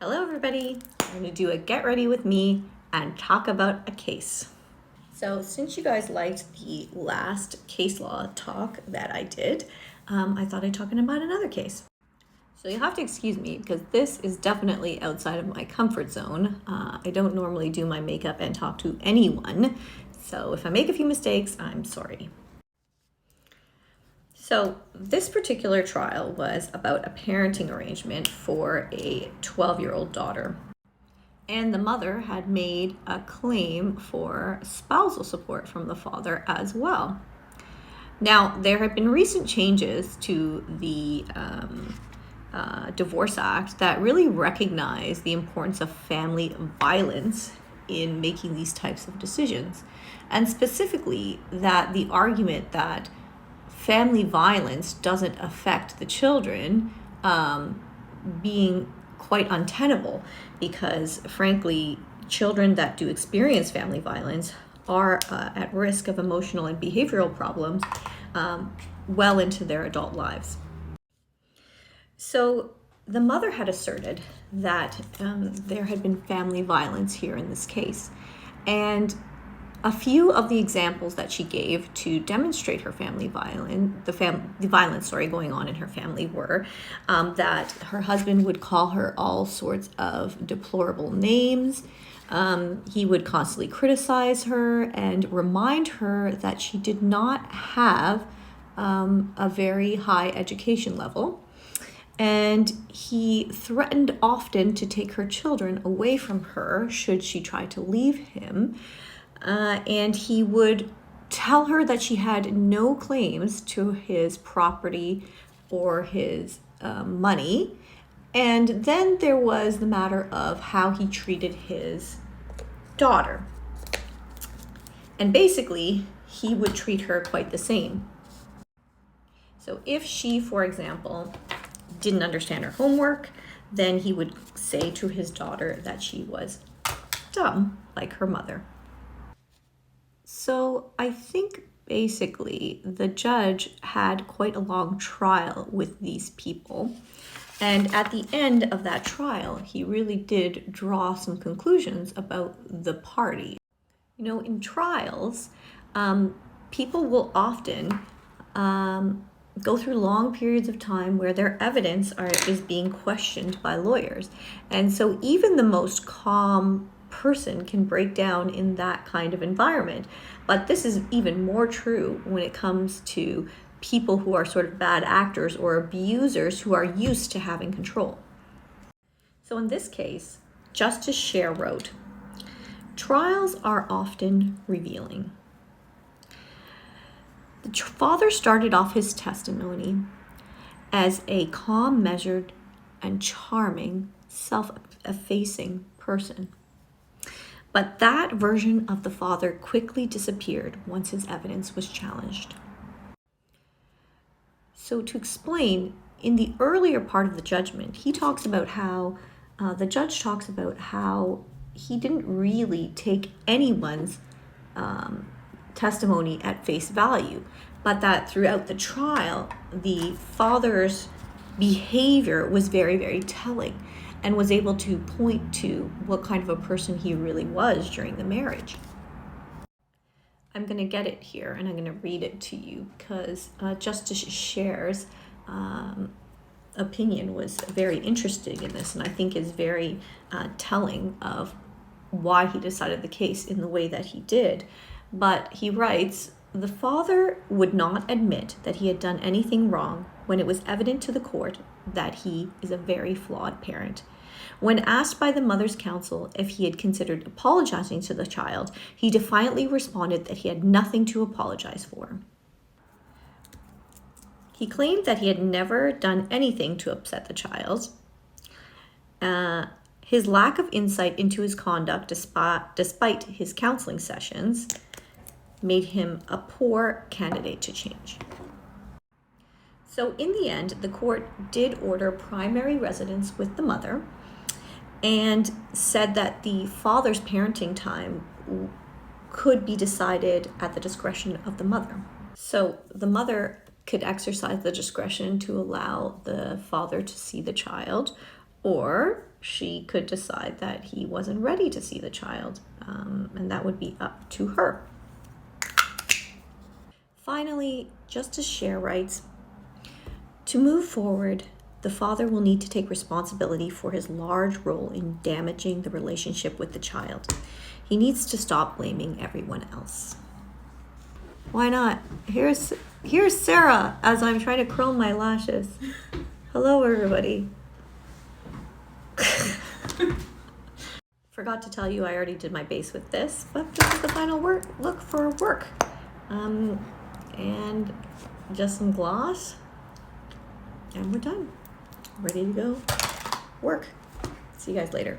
Hello everybody, I'm going to do a get ready with me and talk about a case. So since you guys liked the last case law talk that I did, I thought I'd talk about another case. So you'll have to excuse me because this is definitely outside of my comfort zone. I don't normally do my makeup and talk to anyone, so if I make a few mistakes, I'm sorry. So this particular trial was about a parenting arrangement for a 12-year-old daughter. And the mother had made a claim for spousal support from the father as well. Now, there have been recent changes to the Divorce Act that really recognize the importance of family violence in making these types of decisions. And specifically, that the argument that family violence doesn't affect the children being quite untenable, because frankly, children that do experience family violence are at risk of emotional and behavioral problems well into their adult lives. So the mother had asserted that there had been family violence here in this case, and a few of the examples that she gave to demonstrate her family violence, the violence going on in her family were that her husband would call her all sorts of deplorable names. He would constantly criticize her and remind her that she did not have a very high education level. And he threatened often to take her children away from her should she try to leave him. And he would tell her that she had no claims to his property or his money. And then there was the matter of how he treated his daughter. And basically, he would treat her quite the same. So if she, for example, didn't understand her homework, then he would say to his daughter that she was dumb, like her mother. So I think basically the judge had quite a long trial with these people. And at the end of that trial, he really did draw some conclusions about the party. You know, in trials, people will often go through long periods of time where their evidence is being questioned by lawyers. And so even the most calm person can break down in that kind of environment. But this is even more true when it comes to people who are sort of bad actors or abusers who are used to having control. So in this case, Justice Scher wrote, "Trials are often revealing." The father started off his testimony as a calm, measured, and charming, self-effacing person. But that version of the father quickly disappeared once his evidence was challenged. So to explain, in the earlier part of the judgment, he talks about how, the judge talks about how he didn't really take anyone's testimony at face value, but that throughout the trial, the father's behavior was very, very telling and was able to point to what kind of a person he really was during the marriage. I'm going to get it here and I'm going to read it to you because Justice Scher's opinion was very interesting in this, and I think is very telling of why he decided the case in the way that he did. But he writes, "The father would not admit that he had done anything wrong when it was evident to the court that he is a very flawed parent. When asked by the mother's counsel if he had considered apologizing to the child, he defiantly responded that he had nothing to apologize for. He claimed that he had never done anything to upset the child. His lack of insight into his conduct, despite his counseling sessions, made him a poor candidate to change." So in the end, the court did order primary residence with the mother and said that the father's parenting time could be decided at the discretion of the mother. So the mother could exercise the discretion to allow the father to see the child, or she could decide that he wasn't ready to see the child, and that would be up to her. Finally, Justice Scher writes, to move forward, the father will need to take responsibility for his large role in damaging the relationship with the child. He needs to stop blaming everyone else. Why not? Here's Sarah as I'm trying to curl my lashes. Hello, everybody. Forgot to tell you I already did my base with this, but this is the final look for work. And just some gloss, and we're done. Ready to go work. See you guys later.